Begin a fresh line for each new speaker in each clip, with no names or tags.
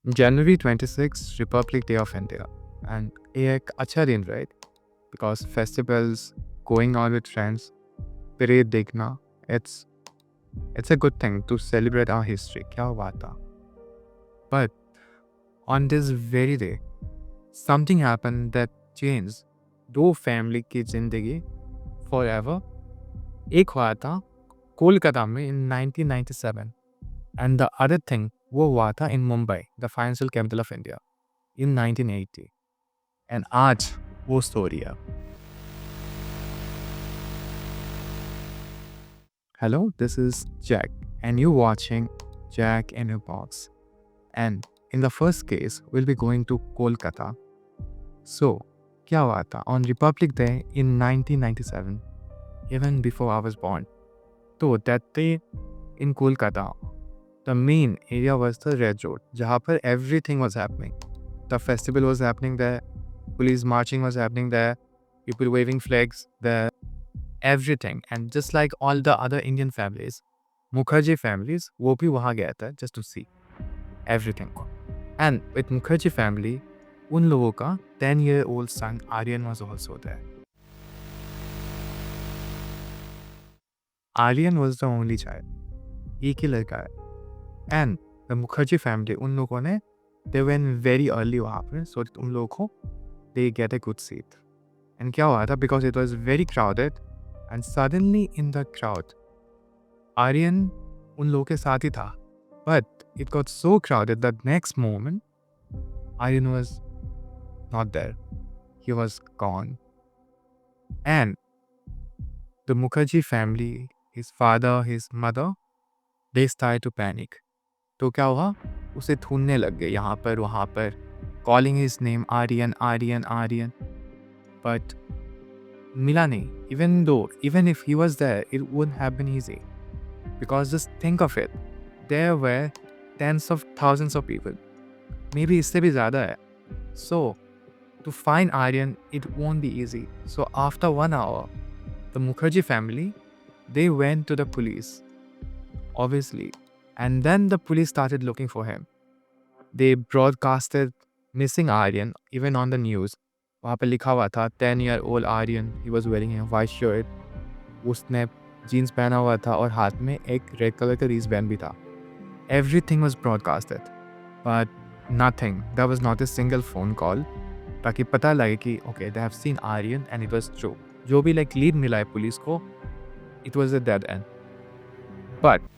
January 26th, Republic Day of India. And ये एक अच्छा दिन, right? Because festivals, going out with friends, parade देखना, it's a good thing to celebrate our history. क्या हुआ था? But on this very day, something happened that changed दो family की जिंदगी forever. एक हुआ था कोलकाता में in 1997 and the other thing वो हुआ था in Mumbai, the financial capital of India, in 1980. And आज वो story है. Hello, this is Jack, and you're watching Jack in a Box. And in the first case, we'll be going to Kolkata. So, क्या हुआ था? On Republic Day in 1997, even before I was born. So, that day in Kolkata, the main area was the Red Road, जहाँ पर everything was happening. The festival was happening there, police marching was happening there, people waving flags there, everything. And just like all the other Indian families, Mukherjee families, वो भी वहाँ गया था just to see everything. And with Mukherjee family, उन लोगों का 10-year-old son Aryan was also there. Aryan was the only child. एक ही लड़का है. And the Mukherjee family, उन लोगों ने they went very early वहाँ पर, so that उन लोगों को they get a good seat. And क्या हुआ था? Because it was very crowded, and suddenly in the crowd, Aryan उन लोगों के साथ ही था. But it got so crowded that next moment, Aryan was not there. He was gone. And the Mukherjee family, his father, his mother, they started to panic. तो क्या हुआ? उसे ढूंढने लग गए यहाँ पर वहाँ पर, calling his name Aryan, Aryan, Aryan. But मिला नहीं. Even if he was there, it wouldn't have been easy. Because just think of it. There were tens of thousands of people. Maybe इससे भी ज़्यादा है. So, to find Aryan, it won't be easy. So after 1 hour, the Mukherjee family, they went to the police, obviously. And then the police started looking for him. They broadcasted missing Aryan, even on the news. वहाँ पे लिखा हुआ था 10-year-old Aryan, he was wearing a white shirt. उसने jeans पहना हुआ था और हाथ में एक रेड कलर का रिस्टबैंड भी था. Everything was broadcasted. But nothing. There was not a single phone call. ताकि पता लगे कि okay, they have seen Aryan and it was true. जो भी like lead मिला है पुलिस को, it was a dead end. But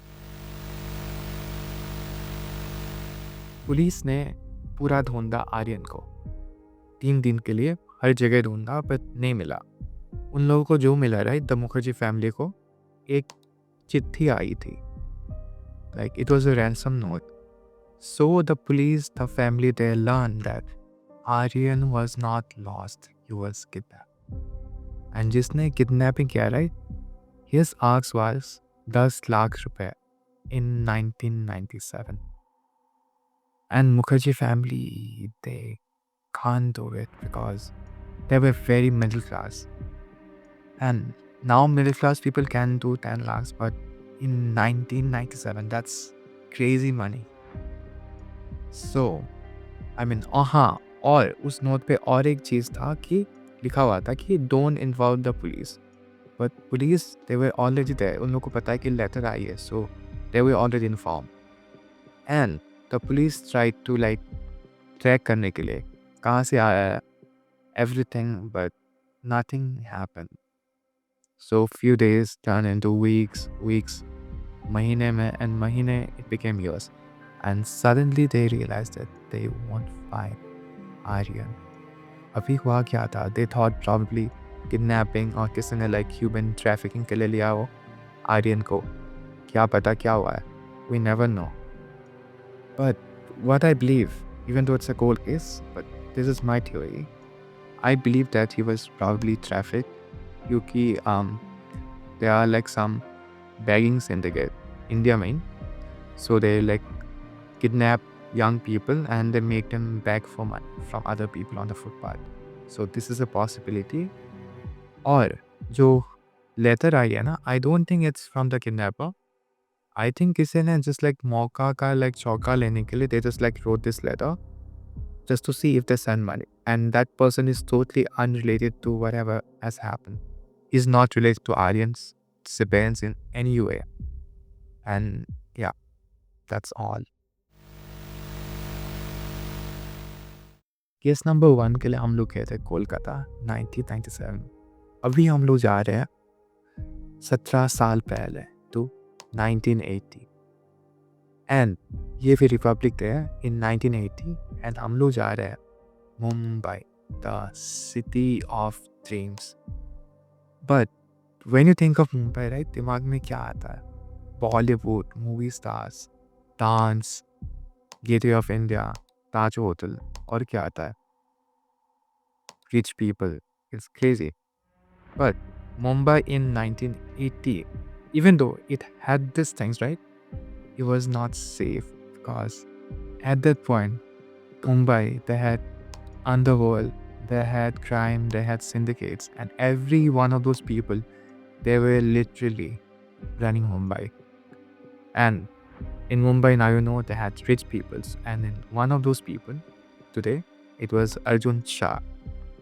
police ने पूरा ढूंढा आर्यन को. 3 दिन के लिए हर जगह ढूंढा, पर नहीं मिला. उन लोगों को जो मिला, राइट, द मुखर्जी फैमिली को एक चिट्ठी आई थी. Like it was a ransom note. So the police, the family, they learned that Aryan was not lost. He was kidnapped. And जिसने kidnapping किया, right, his ask was 10 lakh रुपए in 1997. And Mukherjee family, they can't do it because they were very middle class. And now middle class people can do 10 lakhs, but in 1997, that's crazy money. So, I mean, हाँ, और उस note पे और एक चीज़ था कि लिखा हुआ था कि don't involve the police. But police, they were already there. उन लोगों को पता है कि letter आई है, so they were already informed. And the police tried to like track करने के लिए कहाँ से आया है, everything, but nothing happened. So few days turned into weeks, महीने में, and महीने it became years. And suddenly they realized that they won't find Aryan. अभी हुआ क्या था? They thought probably kidnapping और किसी ने like human trafficking के लिए लिया हो Aryan को. क्या पता क्या हुआ है? We never know. But what I believe, even though it's a cold case, but this is my theory, I believe that he was probably trafficked क्योंकि there are like some begging syndicate India में, so they like kidnap young people and they make them beg for money from other people on the footpath. So this is a possibility. और जो letter आई है ना, I don't think it's from the kidnapper. I think किसी ने just like मौका का like चौका लेने के लिए they just like wrote this letter just to see if they send money. And that person is totally unrelated to whatever has happened. He's not related to Aryan's siblings in any way. And yeah, that's all. Case number 1 के लिए हम लोग गए थे कोलकाता 1997. अभी हम लोग जा रहे हैं 17 साल पहले to 1980. एंड ये फिर रिपब्लिक डे है इन 1980 एंड हम लोग जा रहे हैं Mumbai, the city of dreams. But when you think of Mumbai right, दिमाग में क्या आता है? Bollywood, movie stars, dance, gateway of India, Taj hotel, और क्या आता है? Rich people. It's crazy. But Mumbai in 1980, even though it had these things, right, it was not safe because at that point, Mumbai, they had underworld, they had crime, they had syndicates, and every one of those people, they were literally running Mumbai. And in Mumbai, now you know they had rich peoples, and in one of those people today, it was Arjun Shah.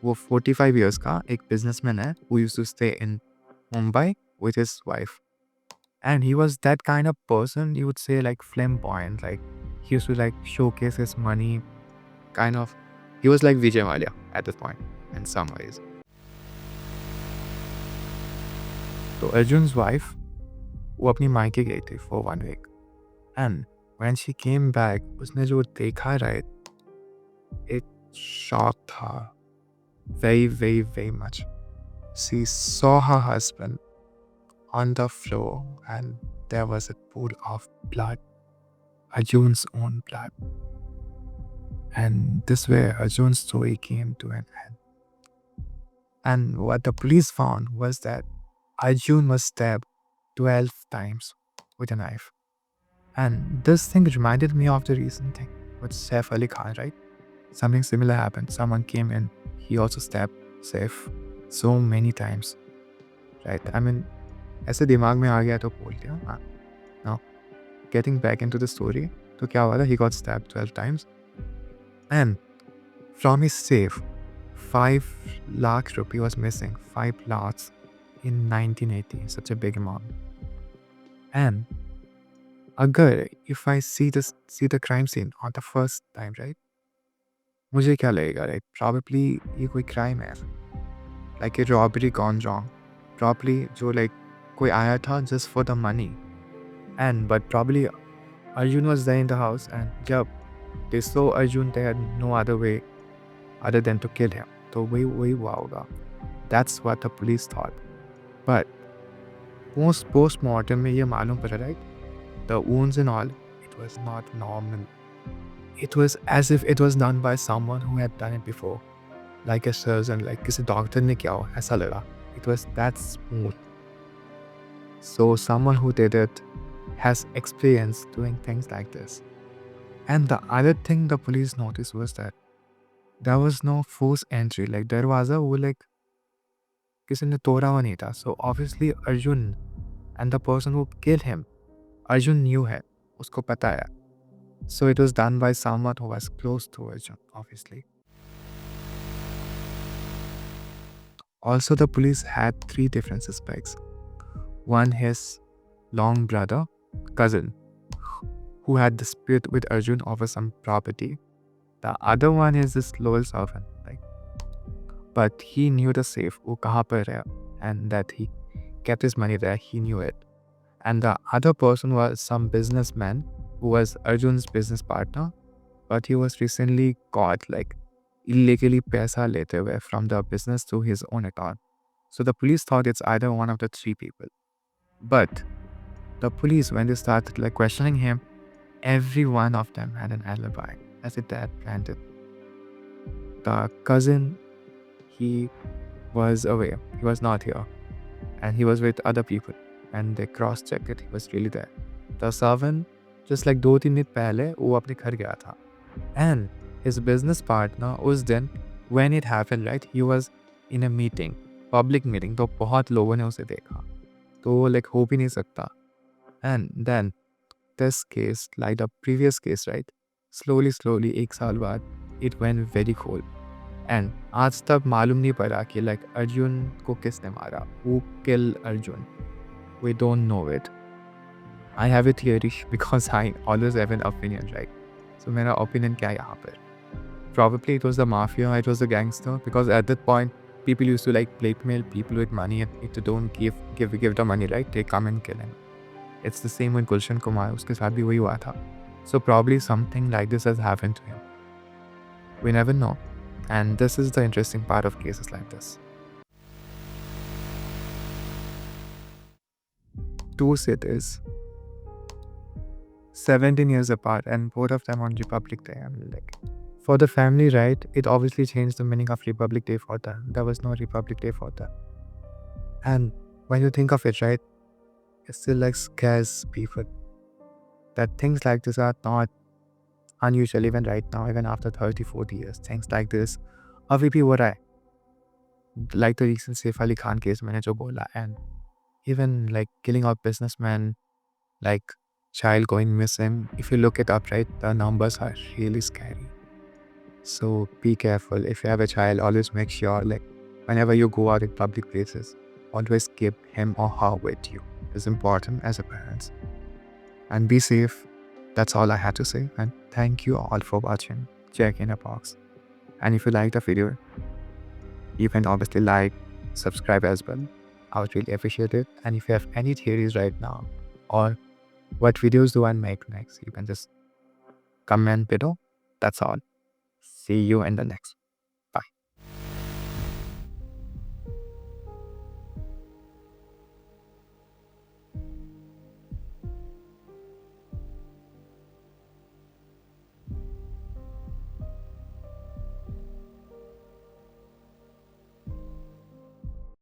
वो 45 years का एक businessman है who used to stay in Mumbai with his wife. And he was that kind of person, you would say, like flamboyant, like he used to like showcase his money, kind of. He was like Vijay Mallya at this point in some ways. So Arjun's wife, वो अपनी मायके गई थी for 1 week. And when she came back, उसने जो देखा, right, it shocked her very, very, very much. She saw her husband on the floor and there was a pool of blood, Arjun's own blood. And this way Arjun's story came to an end. And what the police found was that Arjun was stabbed 12 times with a knife. And this thing reminded me of the recent thing with Saif Ali Khan, right? Something similar happened. Someone came in, he also stabbed Saif so many times, right? I mean, ऐसे दिमाग में आ गया तो बोल दिया. Now, getting back into the story, तो क्या हुआ था? He got stabbed 12 times. And from his safe, 5 lakh rupee was missing. 5 lakhs in 1980. Such a big amount. And अगर if I see the crime scene on the first time, right? मुझे क्या लगेगा, right? Probably ये कोई crime है. Like a robbery gone wrong. Probably जो like कोई आया था just for the money. And but probably Arjun was there in the house, and जब they saw Arjun, they had no other way other than to kill him. तो वही हुआ होगा. That's what the police thought. But post-mortem में ये मालूम पड़ा, right? The wounds and all, it was not normal. It was as if it was done by someone who had done it before. Like a surgeon, like किसी doctor ने किया हो, ऐसा लगा. It was that smooth. So someone who did it has experience doing things like this. And the other thing the police noticed was that there was no forced entry. Like दरवाजा वो like किसी ने तोड़ा हुआ नहीं था. So obviously Arjun and the person who killed him, Arjun knew it. उसको पता है. So it was done by someone who was close to Arjun, obviously. Also, the police had 3 different suspects. One, his long brother, cousin, who had dispute with Arjun over some property. The other one is this loyal servant, like, but he knew the safe, wo kahan par hai, and that he kept his money there. He knew it. And the other person was some businessman who was Arjun's business partner, but he was recently caught like illegally paisa lete hue from the business to his own account. So the police thought it's either one of the 3 people. But the police, when they started like questioning him, every one of them had an alibi, as if they had planned it. The cousin, he was away. He was not here. And he was with other people. And they cross-checked it. He was really there. The servant, just like 2-3 दिन पहले, वो अपने घर गया था. And his business partner उस दिन, when it happened, right, he was in a meeting, public meeting. तो बहुत लोगों ने उसे देखा. तो वो like हो भी नहीं सकता. And then this case, like the previous case, right? Slowly, एक साल बाद, it went very cold. And आज तक मालूम नहीं पड़ा कि like अर्जुन को किसने मारा. Who killed Arjun? We don't know it. I have a theory because I always have an opinion, right? So मेरा opinion क्या है यहाँ पर? Probably it was the mafia, it was the gangster, because at that point people used to like blackmail people with money, and if they don't give the money, right, they come and kill him. It's the same with Gulshan Kumar, उसके साथ भी वही हुआ था. So probably something like this has happened to him. We never know. And this is the interesting part of cases like this. Two cities, 17 years apart, and both of them on Republic Day. I'm like, for the family, right, it obviously changed the meaning of Republic Day for them. There was no Republic Day for them. And when you think of it, right, it still like scares people that things like this are not unusual even right now, even after 30, 40 years. Things like this अभी भी हो रहा है. Like the recent Saif Ali Khan case मैंने जो बोला, and even like killing of businessmen, like child going missing. If you look it up, right, the numbers are really scary. So be careful. If you have a child, always make sure, like, whenever you go out in public places, always keep him or her with you. It's important as a parent. And be safe. That's all I had to say. And thank you all for watching Jack in a Box. And if you liked the video, you can obviously like, subscribe as well. I would really appreciate it. And if you have any theories right now, or what videos do I make next, you can just comment below. That's all. See you in the next.